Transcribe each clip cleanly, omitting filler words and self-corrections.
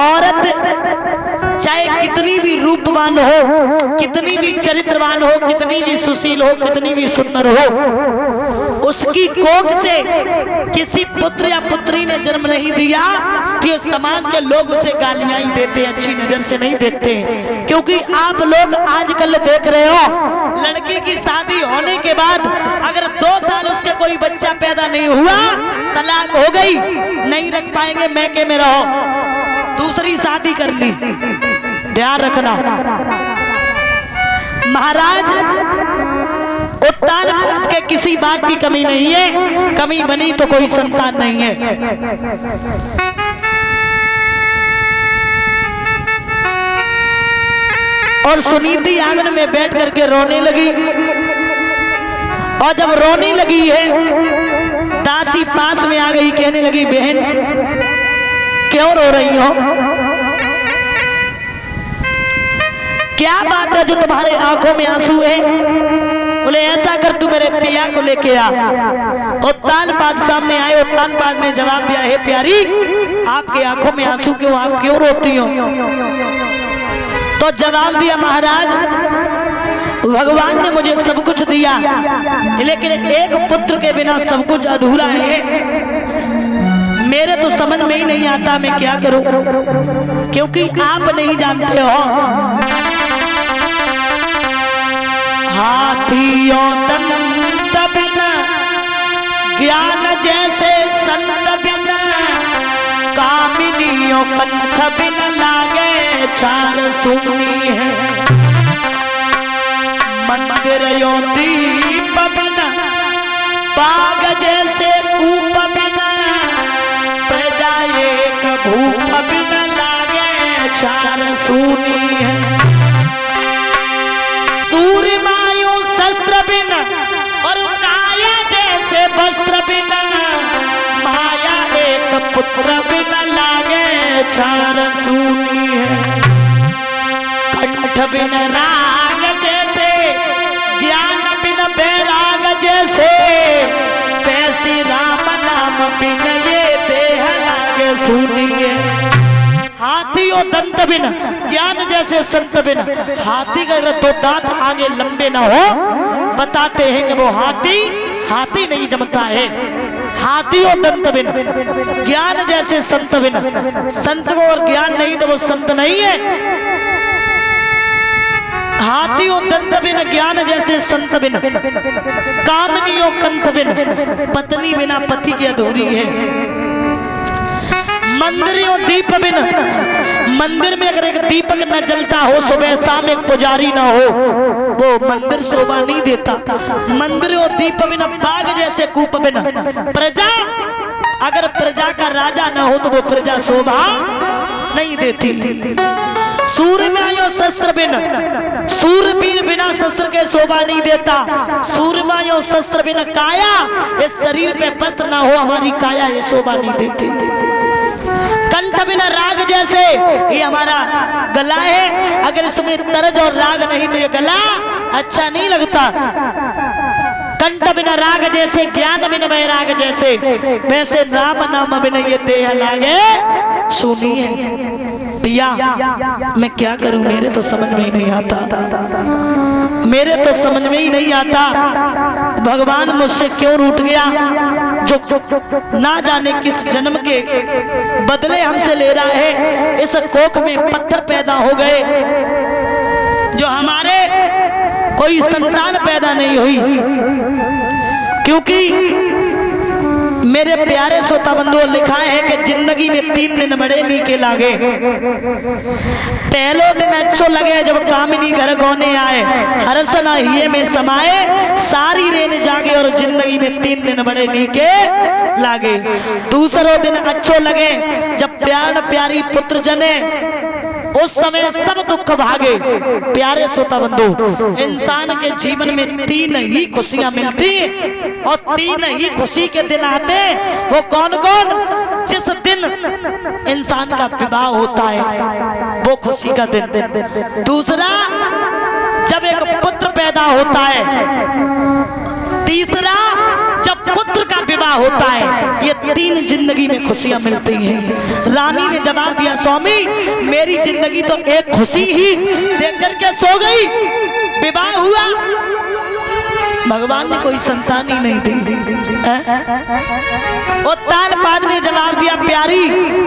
औरत चाहे कितनी भी रूपवान हो, कितनी भी चरित्रवान हो, कितनी भी सुशील हो, कितनी भी सुंदर हो, उसकी कोख से किसी पुत्र या पुत्री ने जन्म नहीं दिया कि समाज के लोग उसे गालियां ही देते, अच्छी नजर से नहीं देखते। क्योंकि आप लोग आजकल देख रहे हो, लड़की की शादी होने के बाद अगर 2 साल उसके कोई बच्चा पैदा नहीं हुआ, तलाक हो गई, नहीं रख पाएंगे, मैके में रहो, दूसरी शादी कर ली। ध्यान रखना महाराज, उत्तान पाद के किसी बात की कमी नहीं है, कमी बनी तो कोई संतान नहीं है। और सुनीति आंगन में बैठ करके रोने लगी, और जब रोने लगी है दासी पास में आ गई, कहने लगी बहन क्यों रो रही हो, क्या बात है जो तुम्हारे आंखों में आंसू है? बोले ऐसा कर तू मेरे पिया को लेके आ। उत्तान पाद सामने आए, उत्तान पाद ने जवाब दिया, हे प्यारी आपके आंखों में आंसू क्यों, आप क्यों रोती हो? तो जवाब दिया महाराज भगवान ने मुझे सब कुछ दिया, लेकिन एक पुत्र के बिना सब कुछ अधूरा है। मेरे तो समझ में ही नहीं आता मैं क्या करूं, क्योंकि आप नहीं जानते हो हाथियों दंत बिना ज्ञान जैसे संत बिना, कामिनियों कंठ बिना लागे चार सुनी है। मंदिरों दीप बिना बाग जैसे कूप बिना, प्रजा एक भूप बिना लागे चार सुनी है। सूर्यमायों शस्त्र बिना और काया जैसे वस्त्र बिना, माया एक पुत्र बिना लागे चार सुनी है। कंठ बिना राग जैसे, ज्ञान बिना बैराग जैसे, पैसी राम नाम बिना ये देह लागे सुनिए। हाथी और दंत बिना ज्ञान जैसे संत बिना, हाथी का अगर 2 दांत आगे लंबे ना हो, बताते हैं कि वो हाथी नहीं जमता है। हाथी और दंत बिना ज्ञान जैसे संत बिना, संत को और ज्ञान नहीं तो वो संत नहीं है। हाथी और दंत बिना ज्ञान जैसे संत बिना, कामनियों कंठ बिना, पत्नी बिना पति की अधूरी है। मंदिरों दीप बिना, मंदिर में अगर एक दीपक न जलता हो, सुबह शाम एक पुजारी न हो, वो मंदिर शोभा नहीं देता। मंदिरों दीप बिना बाग जैसे कूप बिना, प्रजा अगर प्रजा का राजा न हो तो वो प्रजा शोभा नहीं देती। सूर्यमायों शस्त्र बिना, सूरवीर बिना शस्त्र के शोभा नहीं देता। सूर्यमायों शस्त्र बिना काया, इस शरीर पे वस्त्र ना हो हमारी काया ये शोभा नहीं देती। कंठ बिना राग जैसे, ये हमारा गला है, अगर इसमें तरज और राग नहीं तो ये गला अच्छा नहीं लगता। कंठ बिना राग जैसे, ज्ञान बिना वैराग जैसे, वैसे राम नाम बिना ये देह लागे सुनिए। पिया मैं क्या करूं, मेरे तो समझ में ही नहीं आता, मेरे तो समझ में ही नहीं आता भगवान मुझसे क्यों रूठ गया, जो ना जाने किस जन्म के बदले हमसे ले रहा है। इस कोख में पत्थर पैदा हो गए, जो हमारे कोई संतान पैदा नहीं हुई, क्योंकि मेरे प्यारे श्रोता बंधुओं लिखा है कि जिंदगी में 3 दिन बड़े नीके लागे। पहलो दिन अच्छो लगे जब कामिनी घर गौने आए, हरसना हिये में समाए, सारी रेन जागे और जिंदगी में 3 दिन बड़े नीके लागे। दूसरो दिन अच्छो लगे जब प्यार प्यारी पुत्र जने, उस समय सब दुख भागे। प्यारे श्रोता बंधु, इंसान के जीवन में 3 ही खुशियां मिलती और 3 ही खुशी के दिन आते। वो कौन कौन? जिस दिन इंसान का विवाह होता है वो खुशी का दिन। दूसरा जब एक पुत्र पैदा होता है। तीसरा जब पुत्र का विवाह होता है, ये 3 जिंदगी में खुशियां मिलती हैं। रानी ने जवाब दिया, स्वामी मेरी जिंदगी तो एक खुशी ही देख करके सो गई। विवाह हुआ, भगवान ने कोई संतान ही नहीं दी। और तालपाद ने जवाब दिया, प्यारी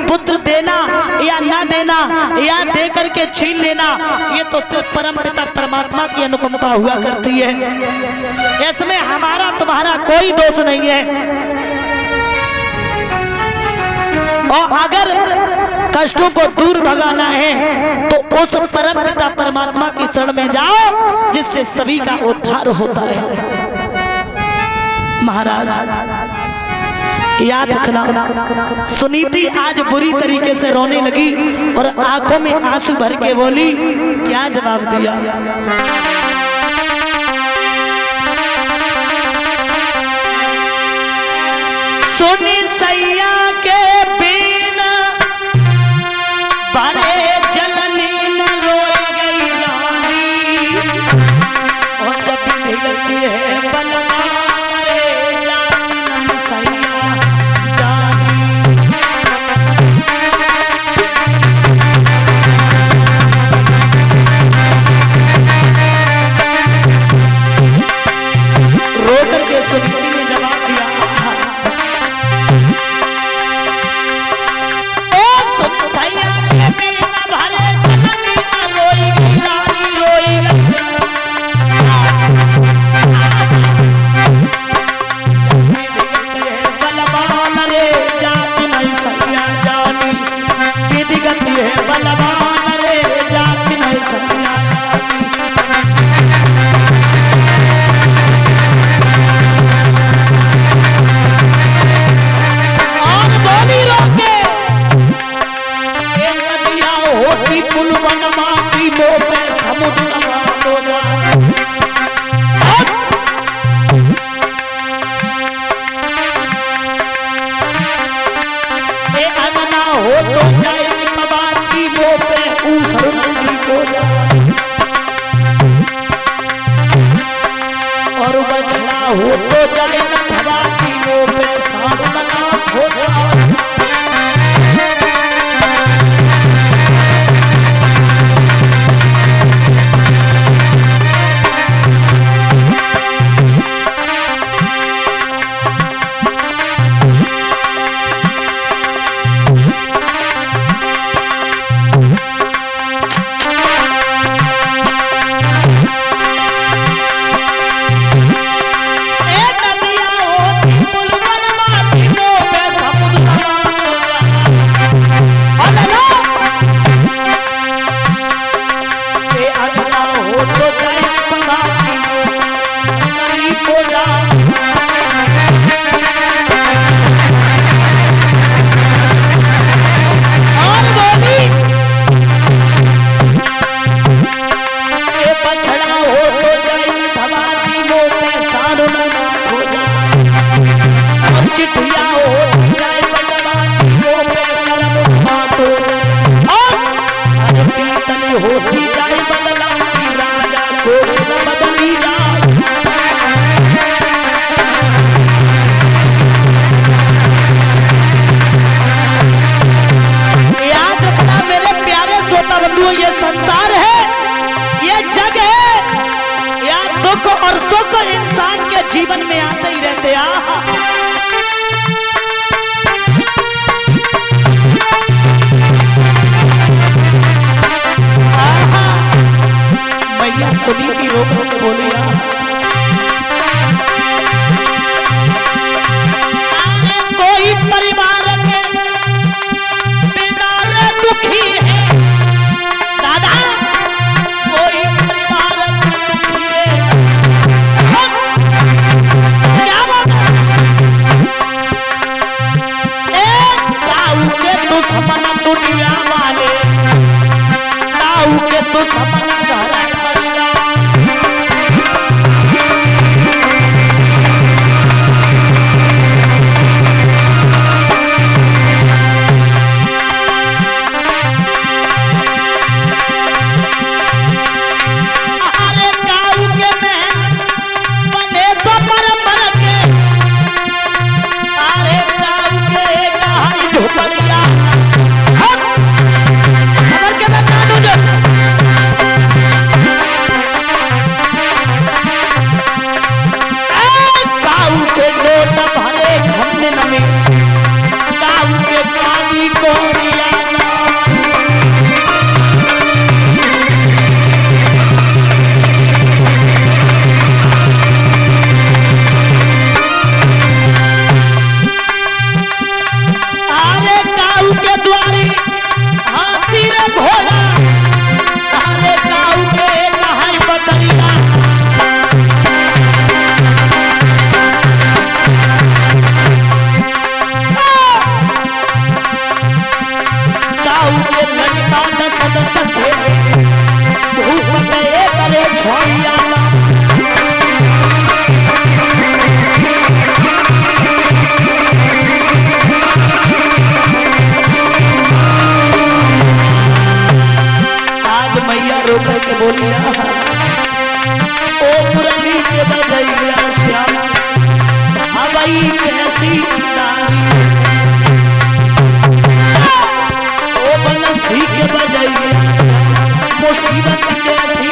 पुत्र देना या ना देना या दे करके छीन लेना, ये तो सिर्फ परम पिता परमात्मा की अनुकंपा हुआ करती है, इसमें हमारा तुम्हारा कोई दोष नहीं है। और अगर कष्टों को दूर भगाना है तो उस परम पिता परमात्मा की शरण में जाओ, जिससे सभी का उद्धार होता है। महाराज याद रखना, सुनीति आज बुरी तरीके से रोने लगी और आंखों में आंसू भर के बोली, क्या जवाब दिया? सुनी सैया के बिना बारे जननी न रोई गई रानी, और जब दिखती है बलवा मरे जाती नहीं सैया जानी। रो करके सुनीति ने जवाब दिया, और बछड़ा हो तो जाए न धवा तीनों पे सामना हो जाए। ये संसार है, ये जग है, या दुख और सुख इंसान के जीवन में आते ही रहते हैं। मैया सुनीति रोक रोक बोली, कोई परिवार के बिना दुखी है दादा, कोई परिवार दुखी है। क्या बात है? ताऊ के दुश्मन दुनिया वाले, ताऊ के दुश्मन घर काट सद सके भूख गए करे छोड़िया आज मैया रोक के बोलिया ओ मुरली के बजैया श्याम हवाई कैसी ओ बनसी के बजैया मुसीबत कैसी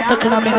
दखना में